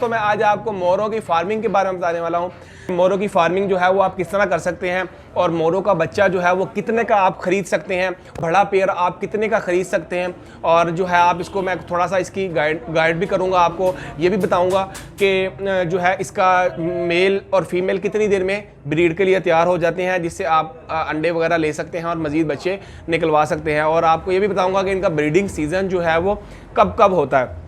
दोस्तों मैं आज आपको मोरों की फार्मिंग के बारे में बताने वाला हूँ। मोरों की फार्मिंग जो है वो आप किस तरह कर सकते हैं और मोरों का बच्चा जो है वो कितने का आप ख़रीद सकते हैं, बड़ा पेयर आप कितने का ख़रीद सकते हैं। और जो है आप इसको मैं थोड़ा सा इसकी गाइड भी करूँगा, आपको ये भी बताऊँगा कि जो है इसका मेल और फीमेल कितनी देर में ब्रीड के लिए तैयार हो जाते हैं, जिससे आप अंडे वगैरह ले सकते हैं और मज़ीद बच्चे निकलवा सकते हैं। और आपको ये भी बताऊँगा कि इनका ब्रीडिंग सीज़न जो है वो कब कब होता है।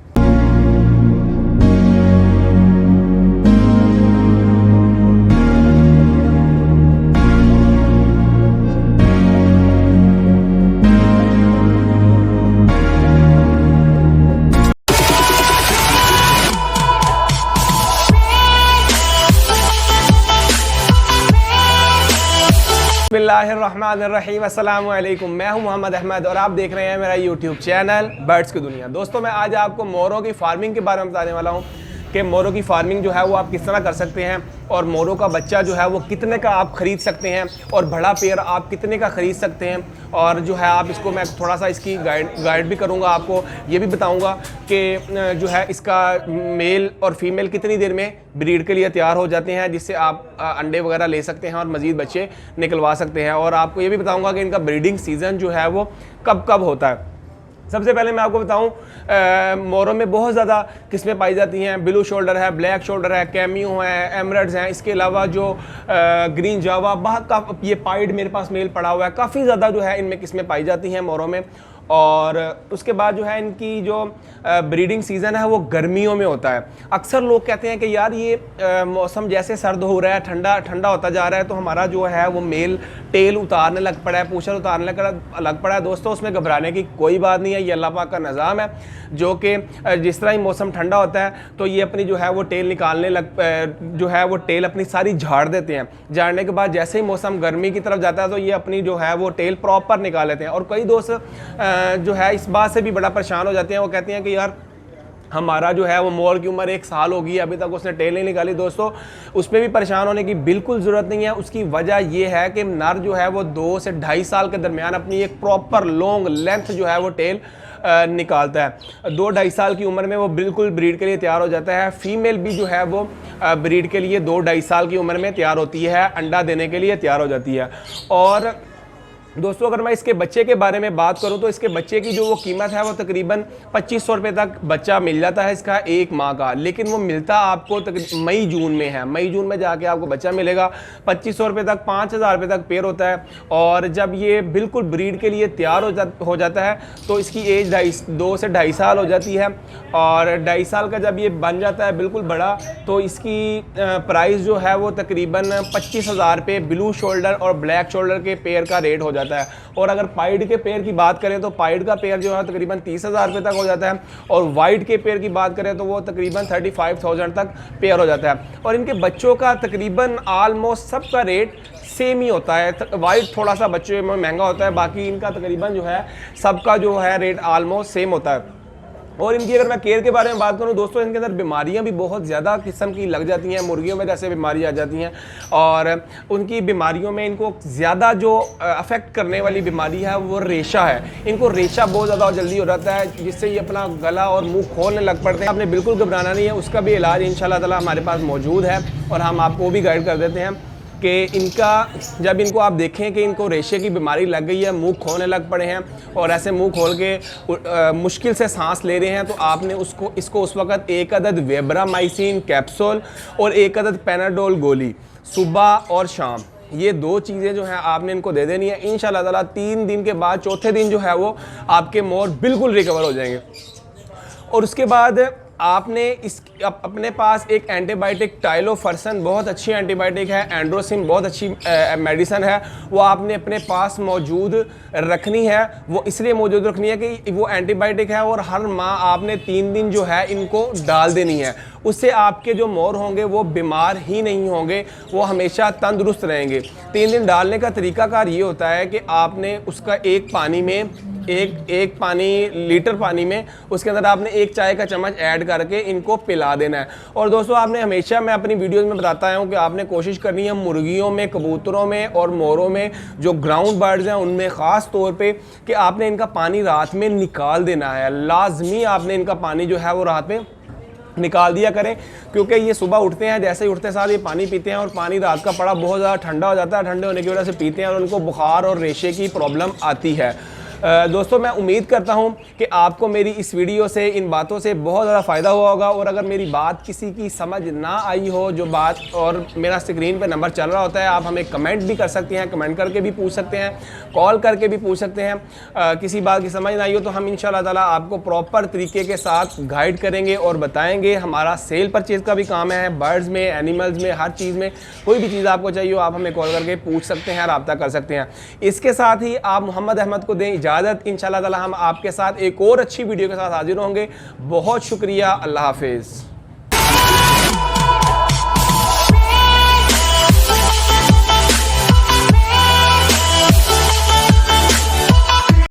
बिस्मिल्लाहिर्रहमानिर्रहीम, अस्सलाम वालेकुम। मैं हूं मोहम्मद अहमद और आप देख रहे हैं मेरा यूट्यूब चैनल बर्ड्स की दुनिया। दोस्तों मैं आज आपको मोरों की फार्मिंग के बारे में बताने वाला हूं कि मोरों की फार्मिंग जो है वो आप किस तरह कर सकते हैं और मोरों का बच्चा जो है वो कितने का आप ख़रीद सकते हैं और बड़ा पेयर आप कितने का ख़रीद सकते हैं। और जो है आप इसको मैं थोड़ा सा इसकी गाइड भी करूँगा, आपको ये भी बताऊँगा कि जो है इसका मेल और फीमेल कितनी देर में ब्रीड के लिए तैयार हो जाते हैं, जिससे आप अंडे वगैरह ले सकते हैं और मज़ीद बच्चे निकलवा सकते हैं। और आपको ये भी बताऊँगा कि इनका ब्रीडिंग सीज़न जो है वो कब कब होता है। सबसे पहले मैं आपको बताऊं, मोरों में बहुत ज़्यादा किस्में पाई जाती हैं। ब्लू शोल्डर है, ब्लैक शोल्डर है, कैमियो है, एमरल्ड्स हैं। इसके अलावा जो ग्रीन जावा बहुत ये पाइड मेरे पास मेल पड़ा हुआ है। काफ़ी ज़्यादा जो है इनमें किस्में पाई जाती हैं मोरों में। और उसके बाद जो है इनकी जो ब्रीडिंग सीज़न है वो गर्मियों में होता है। अक्सर लोग कहते हैं कि यार ये मौसम जैसे सर्द हो रहा है, ठंडा ठंडा होता जा रहा है, तो हमारा जो है वो मेल टेल उतारने लग पड़ा है, पूछर उतारने लग पड़ा है। दोस्तों उसमें घबराने की कोई बात नहीं है, ये अल्लाह पाक का निज़ाम है, जो कि जिस तरह ही मौसम ठंडा होता है तो ये अपनी जो है वो टेल निकालने जो है वो टेल अपनी सारी झाड़ देते हैं। झाड़ने के बाद जैसे ही मौसम गर्मी की तरफ जाता है तो ये अपनी जो है वो टेल प्रॉपर निकाल लेते हैं। और कई दोस्त जो है इस बात से भी बड़ा परेशान हो जाते हैं, वो कहते हैं कि यार हमारा जो है वो मोर की उम्र 1 साल होगी, अभी तक उसने टेल नहीं निकाली। दोस्तों उसमें भी परेशान होने की बिल्कुल ज़रूरत नहीं है। उसकी वजह ये है कि नर जो है वो 2 से 2.5 साल के दरमियान अपनी एक प्रॉपर लॉन्ग लेंथ जो है वो टेल निकालता है। 2-2.5 साल की उम्र में वो बिल्कुल ब्रीड के लिए तैयार हो जाता है। फीमेल भी जो है वो ब्रीड के लिए 2-2.5 साल की उम्र में तैयार होती है, अंडा देने के लिए तैयार हो जाती है। और दोस्तों अगर मैं इसके बच्चे के बारे में बात करूं तो इसके बच्चे की जो वो कीमत है वो तकरीबन 2500 रुपये तक बच्चा मिल जाता है इसका 1 माह का। लेकिन वो मिलता आपको मई जून में है। मई जून में जाके आपको बच्चा मिलेगा 2500 रुपये तक, 5000 रुपये तक पेयर होता है। और जब ये बिल्कुल ब्रीड के लिए तैयार हो जाता है तो इसकी एज 2 से 2.5 साल हो जाती है। और 2.5 साल का जब ये बन जाता है बिल्कुल बड़ा, तो इसकी प्राइस जो है वो तकरीबन 25,000 रुपये ब्लू शोल्डर और ब्लैक शोल्डर के पेयर का रेट हो जाता है। और अगर पाइड के पेयर की बात करें तो पाइड का पेयर जो है तकरीबन 30,000 रुपये तक हो जाता है। और वाइट के पेयर की बात करें तो वो तकरीबन 35,000 तक पेयर हो जाता है। और इनके बच्चों का तकरीबन ऑलमोस्ट सबका रेट सेम ही होता है। वाइट थोड़ा सा बच्चों में महंगा होता है, बाकी इनका तकरीबन जो है सबका जो है रेट ऑलमोस्ट सेम होता है। और इनकी अगर मैं केयर के बारे में बात करूं दोस्तों, इनके अंदर बीमारियां भी बहुत ज़्यादा किस्म की लग जाती हैं। मुर्गियों में जैसे बीमारी आ जाती हैं, और उनकी बीमारियों में इनको ज़्यादा जो अफेक्ट करने वाली बीमारी है वो रेशा है। इनको रेशा बहुत ज़्यादा जल्दी हो जाता है, जिससे ये अपना गला और मुंह खोलने लग पड़ते हैं। आपने बिल्कुल घबराना नहीं है, उसका भी इलाज इंशाल्लाह ताला हमारे पास मौजूद है और हम आपको भी गाइड कर देते हैं कि इनका जब इनको आप देखें कि इनको रेशे की बीमारी लग गई है, मुंह खोलने लग पड़े हैं और ऐसे मुंह खोल के मुश्किल से सांस ले रहे हैं, तो आपने इसको उस वक्त 1 अदद वेब्रामाइसिन कैप्सूल और 1 अदद पैनाडोल गोली सुबह और शाम, ये 2 चीज़ें जो हैं आपने इनको दे देनी है। इंशाल्लाह ताला 3 दिन के बाद चौथे दिन जो है वो आपके मोर बिल्कुल रिकवर हो जाएंगे। और उसके बाद आपने अपने पास एक एंटीबायोटिक टाइलोफर्सन बहुत अच्छी एंटीबायोटिक है, एंड्रोसिन बहुत अच्छी मेडिसन है, वो आपने अपने पास मौजूद रखनी है। वो इसलिए मौजूद रखनी है कि वो एंटीबायोटिक है और हर माह आपने 3 दिन जो है इनको डाल देनी है। उससे आपके जो मोर होंगे वो बीमार ही नहीं होंगे, वो हमेशा तंदुरुस्त रहेंगे। 3 दिन डालने का तरीकाकार ये होता है कि आपने उसका एक लीटर पानी में उसके अंदर आपने 1 चाय का चम्मच ऐड करके इनको पिला देना है। और दोस्तों आपने हमेशा, मैं अपनी वीडियोस में बताता हूँ कि आपने कोशिश करनी है मुर्गियों में, कबूतरों में और मोरों में, जो ग्राउंड बर्ड्स हैं उनमें ख़ास तौर पे, कि आपने इनका पानी रात में निकाल देना है। लाजमी आपने इनका पानी जो है वो रात में निकाल दिया करें, क्योंकि ये सुबह उठते हैं, जैसे ही उठते साथ ये पानी पीते हैं और पानी रात का पड़ा बहुत ज़्यादा ठंडा हो जाता है, ठंडे होने की वजह से पीते हैं और उनको बुखार और रेशे की प्रॉब्लम आती है। दोस्तों मैं उम्मीद करता हूं कि आपको मेरी इस वीडियो से, इन बातों से बहुत ज़्यादा फ़ायदा हुआ होगा। और अगर मेरी बात किसी की समझ ना आई हो जो बात, और मेरा स्क्रीन पे नंबर चल रहा होता है, आप हमें कमेंट भी कर सकते हैं, कमेंट करके भी पूछ सकते हैं, कॉल करके भी पूछ सकते हैं। किसी बात की समझ ना आई हो तो हम इंशाल्लाह ताला आपको प्रॉपर तरीके के साथ गाइड करेंगे और बताएँगे। हमारा सेल परचेज़ का भी काम है, बर्ड्स में, एनिमल्स में, हर चीज़ में कोई भी चीज़ आपको चाहिए हो आप हमें कॉल करके पूछ सकते हैं, रब्ता कर सकते हैं। इसके साथ ही आप मोहम्मद अहमद को दें इजाज़त। इंशाल्लाह ताला हम आपके साथ एक और अच्छी वीडियो के साथ हाजिर होंगे। बहुत शुक्रिया, अल्लाह हाफिज़।